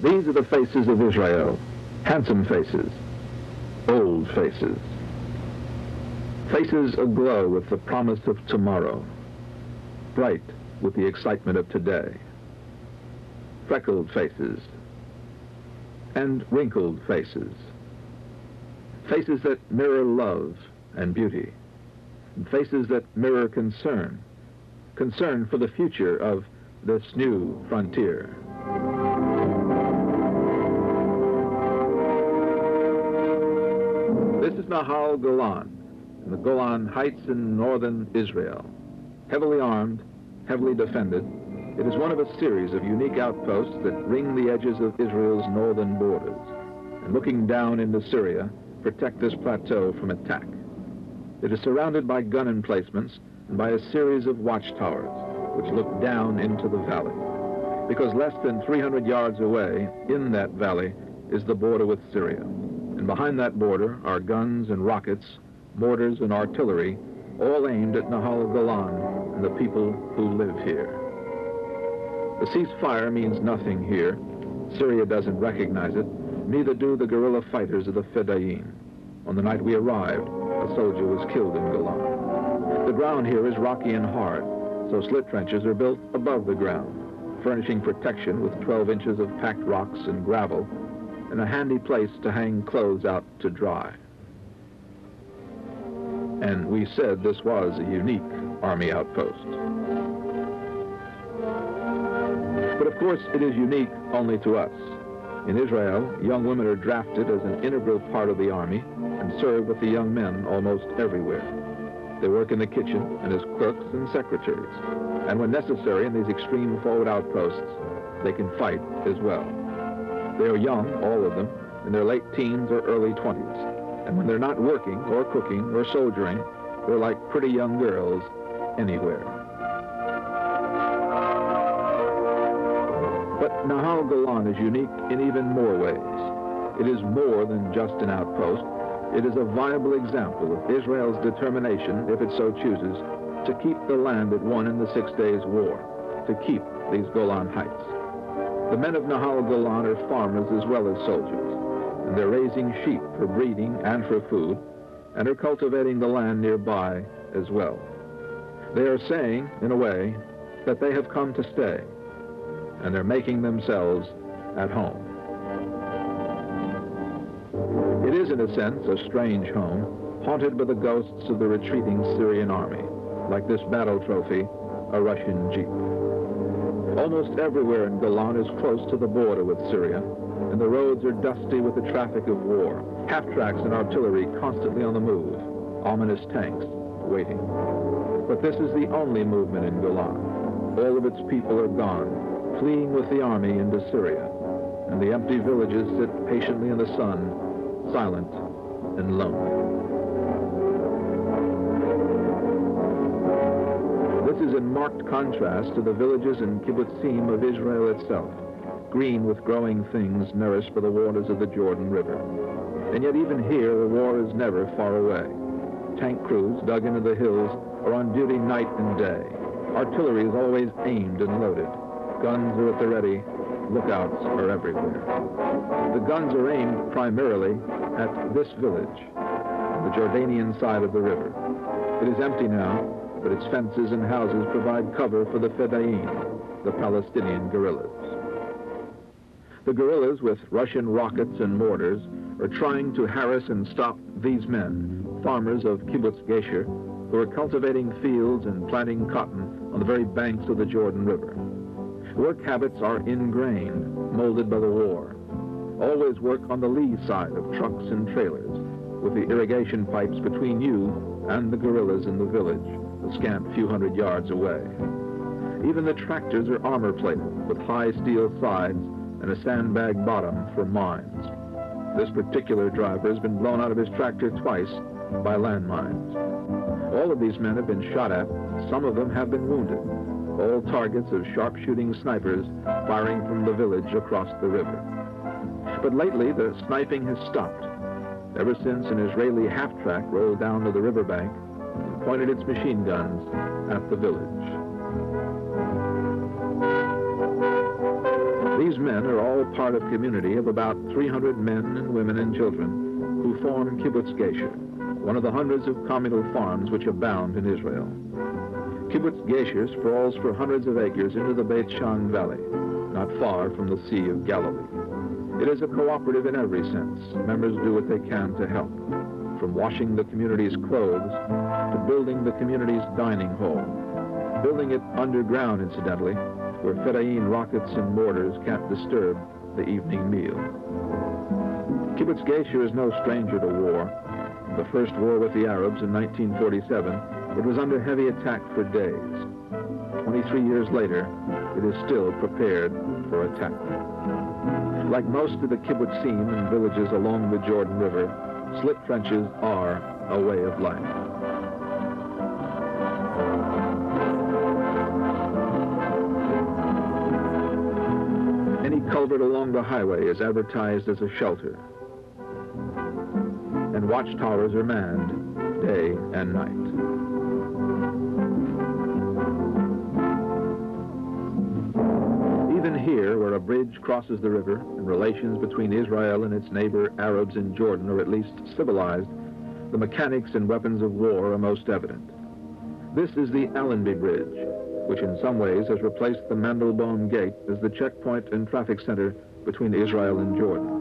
These are the faces of Israel, handsome faces, old faces. Faces aglow with the promise of tomorrow, bright with the excitement of today. Freckled faces and wrinkled faces. Faces that mirror love and beauty. And faces that mirror concern for the future of this new frontier. This is Nahal Golan, in the Golan Heights in northern Israel. Heavily armed, heavily defended, it is one of a series of unique outposts that ring the edges of Israel's northern borders, and looking down into Syria, protect this plateau from attack. It is surrounded by gun emplacements and by a series of watchtowers, which look down into the valley. Because less than 300 yards away, in that valley, is the border with Syria. And behind that border are guns and rockets, mortars and artillery, all aimed at Nahal Golan and the people who live here. The ceasefire means nothing here. Syria doesn't recognize it, neither do the guerrilla fighters of the Fedayeen. On the night we arrived, a soldier was killed in Golan. The ground here is rocky and hard, so slit trenches are built above the ground, furnishing protection with 12 inches of packed rocks and gravel, and a handy place to hang clothes out to dry. And we said this was a unique Army outpost. But of course, it is unique only to us. In Israel, young women are drafted as an integral part of the Army and serve with the young men almost everywhere. They work in the kitchen and as clerks and secretaries. And when necessary in these extreme forward outposts, they can fight as well. They are young, all of them, in their late teens or early 20s. And when they're not working or cooking or soldiering, they're like pretty young girls anywhere. But Nahal Golan is unique in even more ways. It is more than just an outpost. It is a viable example of Israel's determination, if it so chooses, to keep the land it won in the 6 Days' War, to keep these Golan Heights. The men of Nahal Golan are farmers as well as soldiers, and they're raising sheep for breeding and for food, and are cultivating the land nearby as well. They are saying, in a way, that they have come to stay, and they're making themselves at home. It is, in a sense, a strange home, haunted by the ghosts of the retreating Syrian army, like this battle trophy, a Russian Jeep. Almost everywhere in Golan is close to the border with Syria, and the roads are dusty with the traffic of war, half-tracks and artillery constantly on the move, ominous tanks waiting. But this is the only movement in Golan. All of its people are gone, fleeing with the army into Syria, and the empty villages sit patiently in the sun, silent and lonely. This is in marked contrast to the villages and kibbutzim of Israel itself, green with growing things nourished by the waters of the Jordan River. And yet even here, the war is never far away. Tank crews dug into the hills are on duty night and day. Artillery is always aimed and loaded. Guns are at the ready. Lookouts are everywhere. The guns are aimed primarily at this village, on the Jordanian side of the river. It is empty now, but its fences and houses provide cover for the Fedayeen, the Palestinian guerrillas. The guerrillas, with Russian rockets and mortars, are trying to harass and stop these men, farmers of Kibbutz Gesher, who are cultivating fields and planting cotton on the very banks of the Jordan River. Work habits are ingrained, molded by the war. Always work on the lee side of trucks and trailers, with the irrigation pipes between you and the guerrillas in the village, a scant few hundred yards away. Even the tractors are armor-plated, with high steel sides and a sandbag bottom for mines. This particular driver has been blown out of his tractor twice by landmines. All of these men have been shot at. Some of them have been wounded. All targets of sharpshooting snipers firing from the village across the river. But lately, the sniping has stopped, ever since an Israeli half-track rolled down to the riverbank and pointed its machine guns at the village. These men are all part of a community of about 300 men and women and children who form Kibbutz Gesher, one of the hundreds of communal farms which abound in Israel. Kibbutz Gesher sprawls for hundreds of acres into the Beit Shan Valley, not far from the Sea of Galilee. It is a cooperative in every sense. Members do what they can to help, from washing the community's clothes to building the community's dining hall, building it underground, incidentally, where Fedayeen rockets and mortars can't disturb the evening meal. Kibbutz Gesher is no stranger to war. In the first war with the Arabs in 1947, it was under heavy attack for days. 23 years later, it is still prepared for attack. Like most of the kibbutzim and villages along the Jordan River, slit trenches are a way of life. Any culvert along the highway is advertised as a shelter, and watchtowers are manned day and night. Even here, where a bridge crosses the river and relations between Israel and its neighbor Arabs in Jordan are at least civilized, the mechanics and weapons of war are most evident. This is the Allenby Bridge, which in some ways has replaced the Mandelbaum Gate as the checkpoint and traffic center between Israel and Jordan.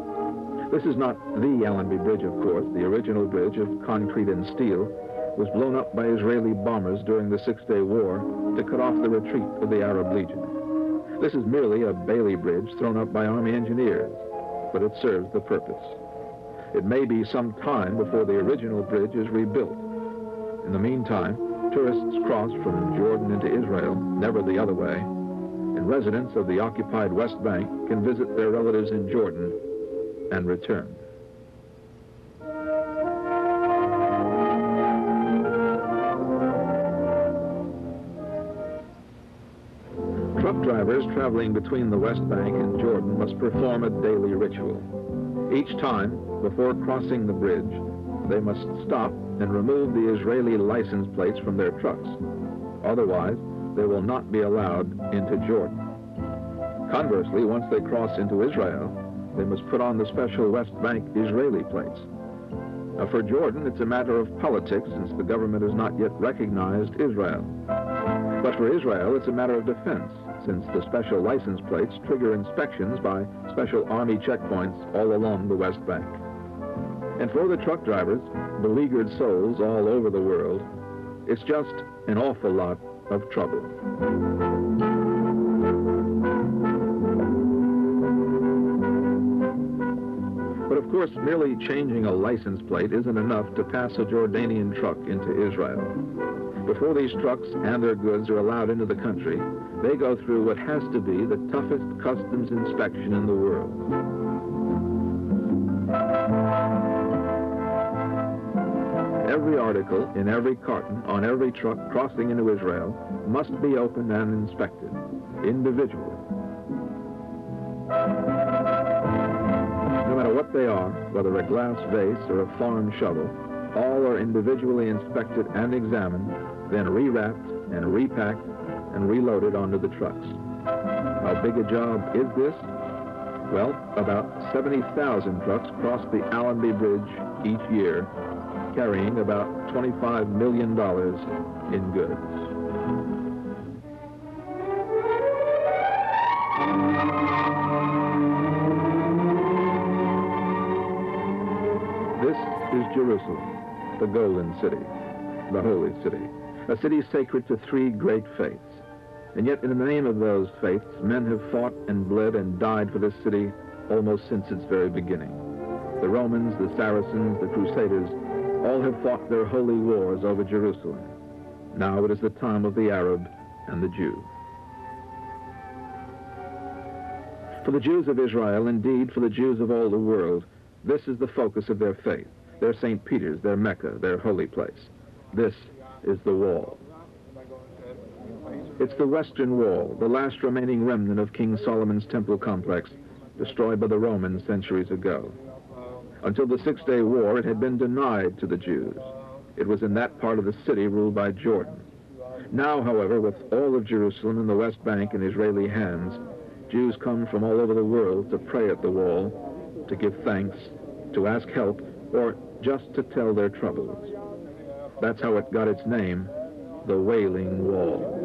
This is not the Allenby Bridge, of course. The original bridge of concrete and steel was blown up by Israeli bombers during the Six-Day War to cut off the retreat of the Arab Legion. This is merely a Bailey Bridge thrown up by Army engineers, but it serves the purpose. It may be some time before the original bridge is rebuilt. In the meantime, tourists cross from Jordan into Israel, never the other way, and residents of the occupied West Bank can visit their relatives in Jordan and return. Truck drivers traveling between the West Bank and Jordan must perform a daily ritual. Each time, before crossing the bridge, they must stop and remove the Israeli license plates from their trucks. Otherwise, they will not be allowed into Jordan. Conversely, once they cross into Israel, they must put on the special West Bank Israeli plates. Now, for Jordan, it's a matter of politics since the government has not yet recognized Israel. But for Israel, it's a matter of defense since the special license plates trigger inspections by special army checkpoints all along the West Bank. And for the truck drivers, beleaguered souls all over the world, it's just an awful lot of trouble. But of course, merely changing a license plate isn't enough to pass a Jordanian truck into Israel. Before these trucks and their goods are allowed into the country, they go through what has to be the toughest customs inspection in the world. Every article in every carton on every truck crossing into Israel must be opened and inspected individually. No matter what they are, whether a glass vase or a farm shovel, all are individually inspected and examined, then rewrapped and repacked and reloaded onto the trucks. How big a job is this? Well, about 70,000 trucks cross the Allenby Bridge each year, carrying about $25 million in goods. This is Jerusalem, the Golden City, the Holy City, a city sacred to three great faiths. And yet in the name of those faiths, men have fought and bled and died for this city almost since its very beginning. The Romans, the Saracens, the Crusaders, all have fought their holy wars over Jerusalem. Now it is the time of the Arab and the Jew. For the Jews of Israel, indeed for the Jews of all the world, this is the focus of their faith, their St. Peter's, their Mecca, their holy place. This is the wall. It's the Western Wall, the last remaining remnant of King Solomon's temple complex, destroyed by the Romans centuries ago. Until the Six-Day War, it had been denied to the Jews. It was in that part of the city ruled by Jordan. Now, however, with all of Jerusalem and the West Bank in Israeli hands, Jews come from all over the world to pray at the wall, to give thanks, to ask help, or just to tell their troubles. That's how it got its name, the Wailing Wall.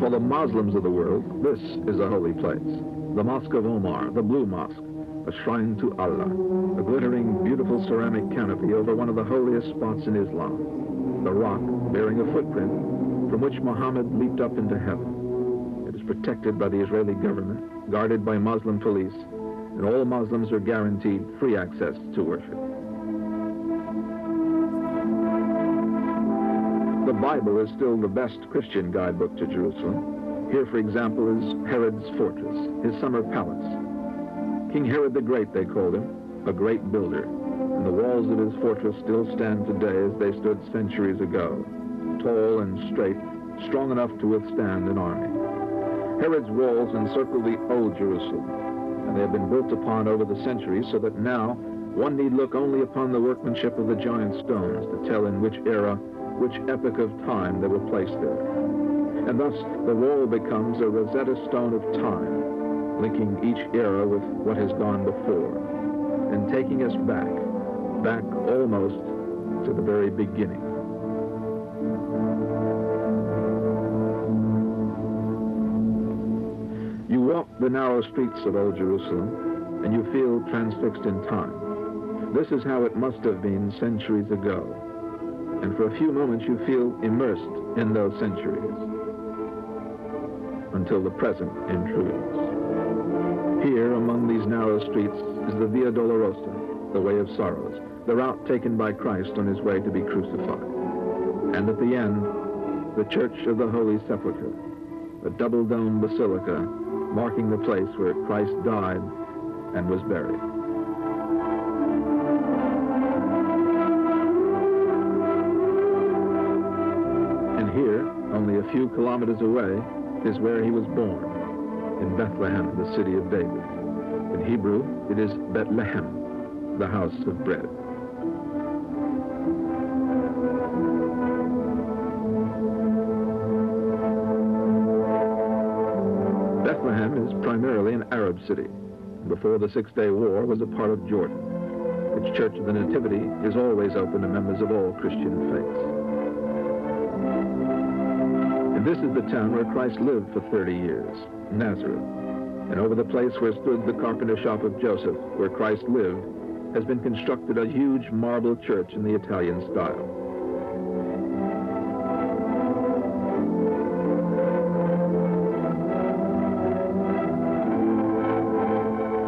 For the Muslims of the world, this is a holy place. The Mosque of Omar, the Blue Mosque, a shrine to Allah, a glittering, beautiful ceramic canopy over one of the holiest spots in Islam, the rock bearing a footprint from which Muhammad leaped up into heaven. It is protected by the Israeli government, guarded by Muslim police, and all Muslims are guaranteed free access to worship. The Bible is still the best Christian guidebook to Jerusalem. Here, for example, is Herod's fortress, his summer palace. King Herod the Great, they called him, a great builder, and the walls of his fortress still stand today as they stood centuries ago, tall and straight, strong enough to withstand an army. Herod's walls encircle the Old Jerusalem, and they have been built upon over the centuries so that now one need look only upon the workmanship of the giant stones to tell in which era, which epoch of time they were placed there. And thus the wall becomes a Rosetta Stone of time, linking each era with what has gone before, and taking us back almost to the very beginning. You walk the narrow streets of Old Jerusalem, and you feel transfixed in time. This is how it must have been centuries ago. And for a few moments you feel immersed in those centuries, until the present intrudes. Here, among these narrow streets, is the Via Dolorosa, the Way of Sorrows, the route taken by Christ on his way to be crucified. And at the end, the Church of the Holy Sepulchre, a double-domed basilica marking the place where Christ died and was buried. And here, only a few kilometers away, is where he was born, in Bethlehem, the city of David. In Hebrew, it is Bethlehem, the house of bread. Bethlehem is primarily an Arab city. Before the Six-Day War, was a part of Jordan. Its Church of the Nativity is always open to members of all Christian faiths. And this is the town where Christ lived for 30 years, Nazareth. And over the place where stood the carpenter shop of Joseph, where Christ lived, has been constructed a huge marble church in the Italian style.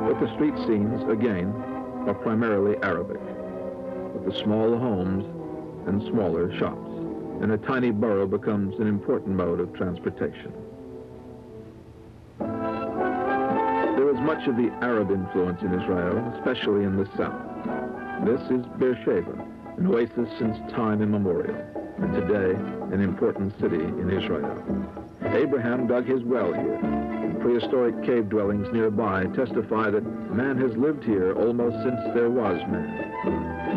But the street scenes, again, are primarily Arabic, with the small homes and smaller shops. And a tiny borough becomes an important mode of transportation. There is much of the Arab influence in Israel, especially in the south. This is Beersheba, an oasis since time immemorial, and today an important city in Israel. Abraham dug his well here, and prehistoric cave dwellings nearby testify that man has lived here almost since there was man.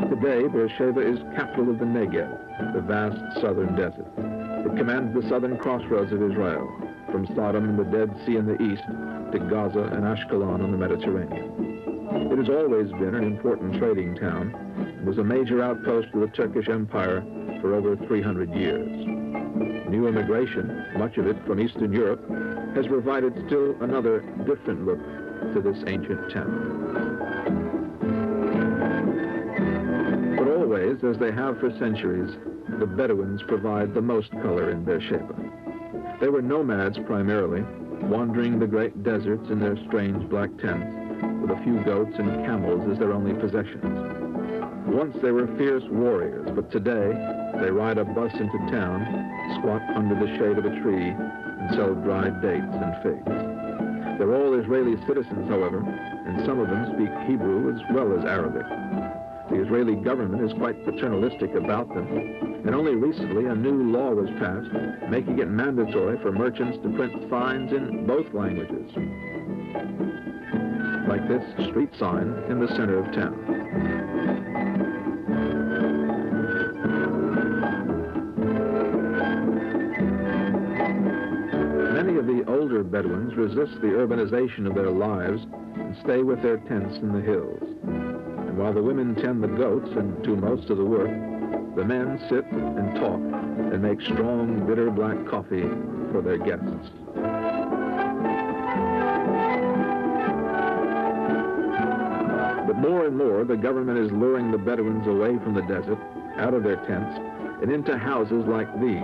Today, Beersheba is capital of the Negev, the vast southern desert. It commands the southern crossroads of Israel, from Sodom and the Dead Sea in the east to Gaza and Ashkelon on the Mediterranean. It has always been an important trading town and was a major outpost of the Turkish Empire for over 300 years. New immigration, much of it from Eastern Europe, has provided still another different look to this ancient town. But always, as they have for centuries, the Bedouins provide the most color in Beersheba. They were nomads primarily, wandering the great deserts in their strange black tents, with a few goats and camels as their only possessions. Once they were fierce warriors, but today they ride a bus into town, squat under the shade of a tree, and sell dried dates and figs. They're all Israeli citizens, however, and some of them speak Hebrew as well as Arabic. The Israeli government is quite paternalistic about them, and only recently a new law was passed making it mandatory for merchants to print signs in both languages, like this street sign in the center of town. Many of the older Bedouins resist the urbanization of their lives and stay with their tents in the hills. And while the women tend the goats and do most of the work, the men sit and talk and make strong, bitter black coffee for their guests. But more and more, the government is luring the Bedouins away from the desert, out of their tents, and into houses like these.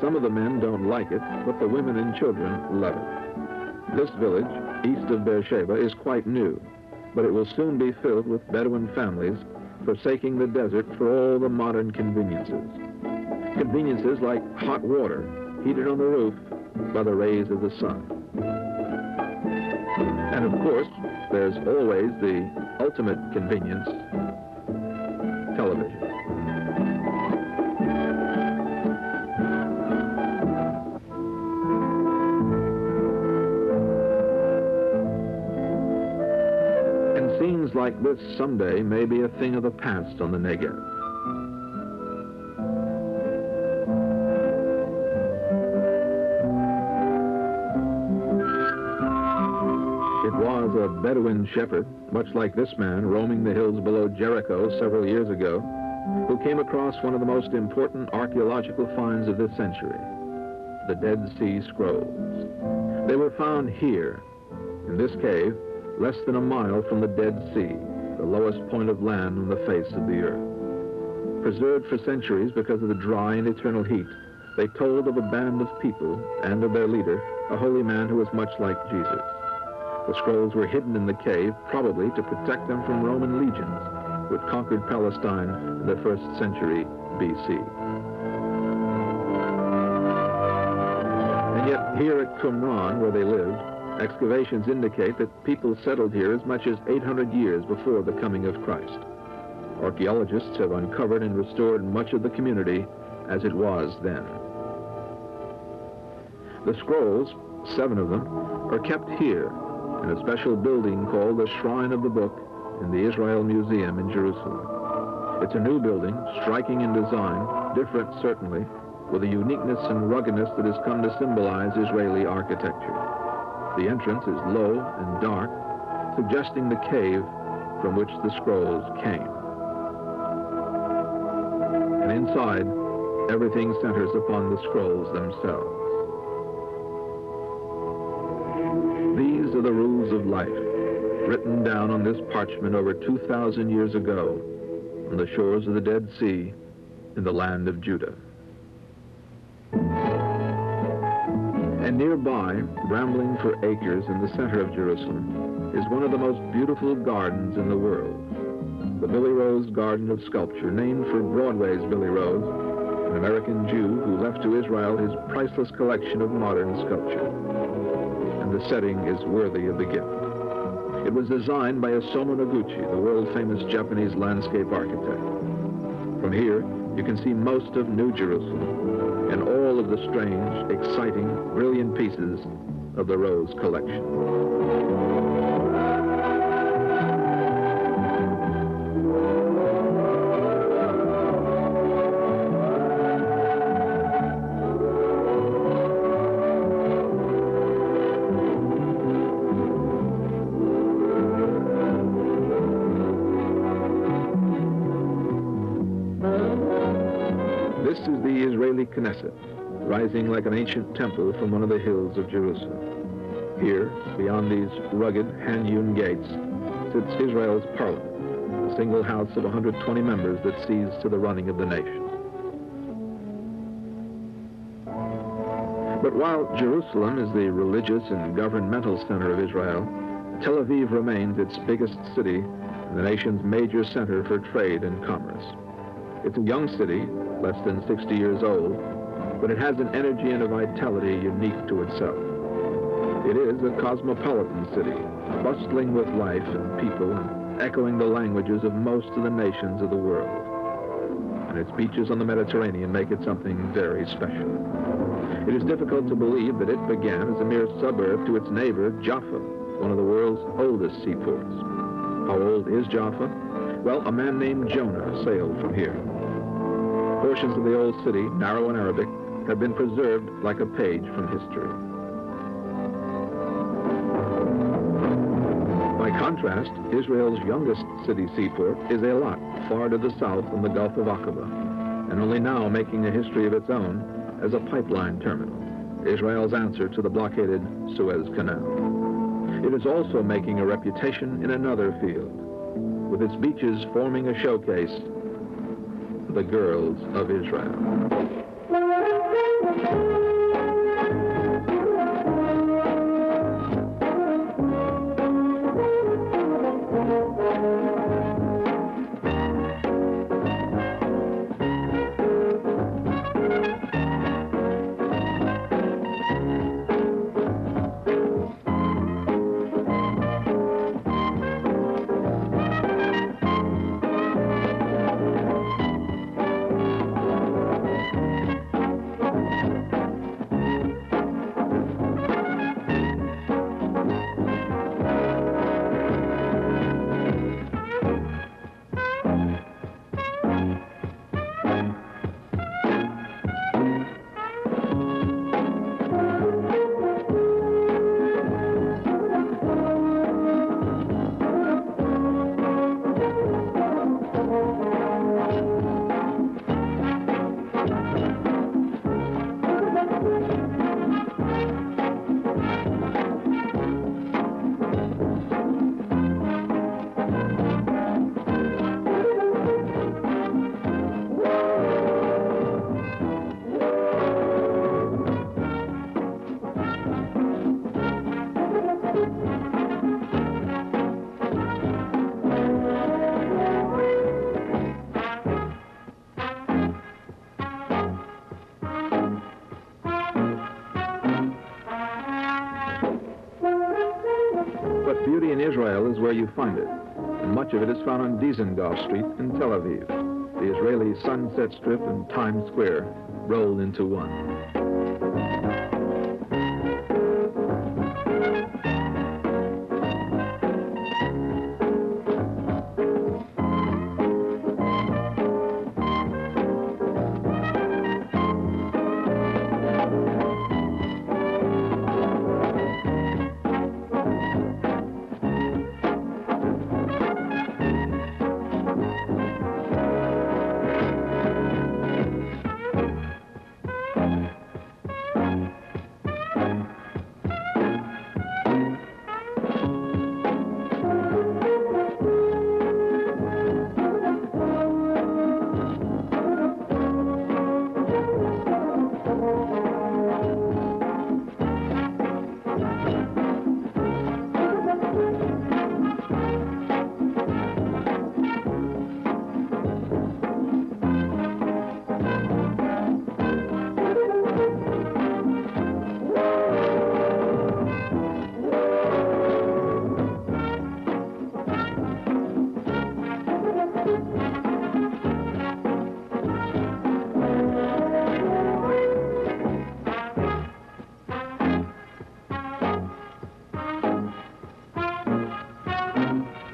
Some of the men don't like it, but the women and children love it. This village, east of Beersheba, is quite new, but it will soon be filled with Bedouin families forsaking the desert for all the modern conveniences. Conveniences like hot water heated on the roof by the rays of the sun. And of course, there's always the ultimate convenience, television. Scenes like this someday may be a thing of the past on the Negev. It was a Bedouin shepherd, much like this man roaming the hills below Jericho several years ago, who came across one of the most important archaeological finds of this century, the Dead Sea Scrolls. They were found here, in this cave, less than a mile from the Dead Sea, the lowest point of land on the face of the earth. Preserved for centuries because of the dry and eternal heat, they told of a band of people and of their leader, a holy man who was much like Jesus. The scrolls were hidden in the cave, probably to protect them from Roman legions, who had conquered Palestine in the 1st century BC. And yet, here at Qumran, where they lived, excavations indicate that people settled here as much as 800 years before the coming of Christ. Archaeologists have uncovered and restored much of the community as it was then. The scrolls, 7 of them, are kept here in a special building called the Shrine of the Book in the Israel Museum in Jerusalem. It's a new building, striking in design, different certainly, with a uniqueness and ruggedness that has come to symbolize Israeli architecture. The entrance is low and dark, suggesting the cave from which the scrolls came. And inside, everything centers upon the scrolls themselves. These are the rules of life, written down on this parchment over 2,000 years ago on the shores of the Dead Sea in the land of Judah. And nearby, rambling for acres in the center of Jerusalem, is one of the most beautiful gardens in the world. The Billy Rose Garden of Sculpture, named for Broadway's Billy Rose, an American Jew who left to Israel his priceless collection of modern sculpture. And the setting is worthy of the gift. It was designed by Osamu Noguchi, the world-famous Japanese landscape architect. From here, you can see most of New Jerusalem and all of the strange, exciting, brilliant pieces of the Rose collection. Knesset, rising like an ancient temple from one of the hills of Jerusalem. Here, beyond these rugged, hand-hewn gates, sits Israel's parliament, a single house of 120 members that sees to the running of the nation. But while Jerusalem is the religious and governmental center of Israel, Tel Aviv remains its biggest city and the nation's major center for trade and commerce. It's a young city, less than 60 years old, but it has an energy and a vitality unique to itself. It is a cosmopolitan city, bustling with life and people, and echoing the languages of most of the nations of the world. And its beaches on the Mediterranean make it something very special. It is difficult to believe that it began as a mere suburb to its neighbor, Jaffa, one of the world's oldest seaports. How old is Jaffa? Well, a man named Jonah sailed from here. Portions of the old city, narrow in Arabic, have been preserved like a page from history. By contrast, Israel's youngest city seaport is Eilat, far to the south in the Gulf of Aqaba, and only now making a history of its own as a pipeline terminal, Israel's answer to the blockaded Suez Canal. It is also making a reputation in another field, with its beaches forming a showcase, the girls of Israel. Beauty in Israel is where you find it, and much of it is found on Dizengoff Street in Tel Aviv. The Israeli Sunset Strip and Times Square rolled into one.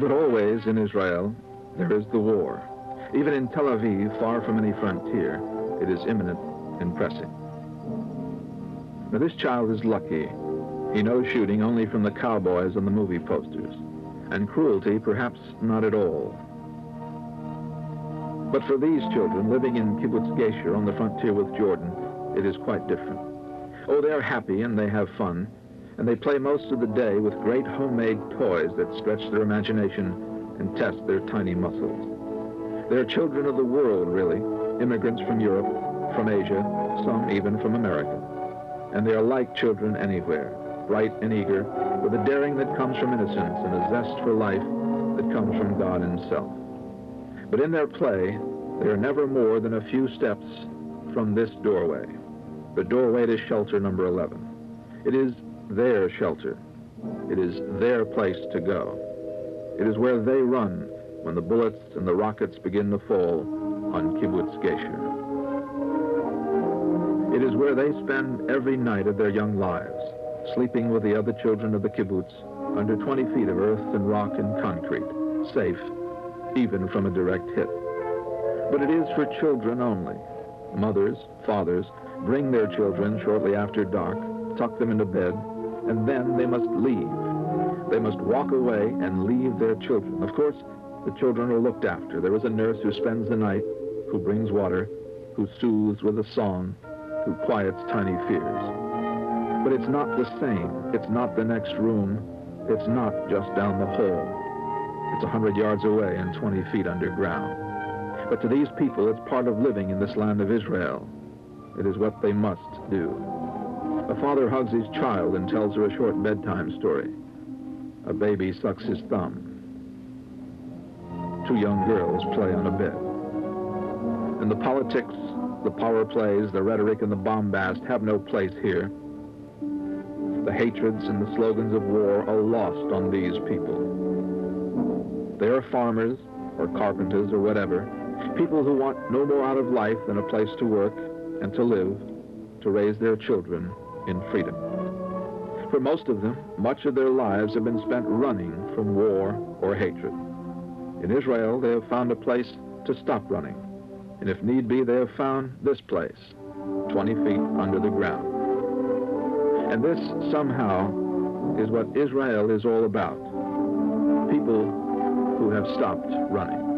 But always in Israel, there is the war. Even in Tel Aviv, far from any frontier, it is imminent and pressing. Now this child is lucky. He knows shooting only from the cowboys on the movie posters, and cruelty perhaps not at all. But for these children living in Kibbutz Gesher on the frontier with Jordan, it is quite different. Oh, they are happy and they have fun, and they play most of the day with great homemade toys that stretch their imagination and test their tiny muscles. They are children of the world, really, immigrants from Europe, from Asia, some even from America. And they are like children anywhere, bright and eager, with a daring that comes from innocence and a zest for life that comes from God himself. But in their play, they are never more than a few steps from this doorway, the doorway to shelter number 11. It is their shelter. It is their place to go. It is where they run when the bullets and the rockets begin to fall on Kibbutz Gesher. It is where they spend every night of their young lives, sleeping with the other children of the kibbutz under 20 feet of earth and rock and concrete, safe even from a direct hit. But it is for children only. Mothers, fathers bring their children shortly after dark, tuck them into bed, and then they must leave. They must walk away and leave their children. Of course, the children are looked after. There is a nurse who spends the night, who brings water, who soothes with a song, who quiets tiny fears. But it's not the same. It's not the next room. It's not just down the hall. It's 100 yards away and 20 feet underground. But to these people, it's part of living in this land of Israel. It is what they must do. A father hugs his child and tells her a short bedtime story. A baby sucks his thumb. Two young girls play on a bed. And the politics, the power plays, the rhetoric, and the bombast have no place here. The hatreds and the slogans of war are lost on these people. They are farmers or carpenters or whatever, people who want no more out of life than a place to work and to live, to raise their children in freedom. For most of them, much of their lives have been spent running from war or hatred. In Israel, they have found a place to stop running. And if need be, they have found this place, 20 feet under the ground. And this, somehow, is what Israel is all about. People who have stopped running.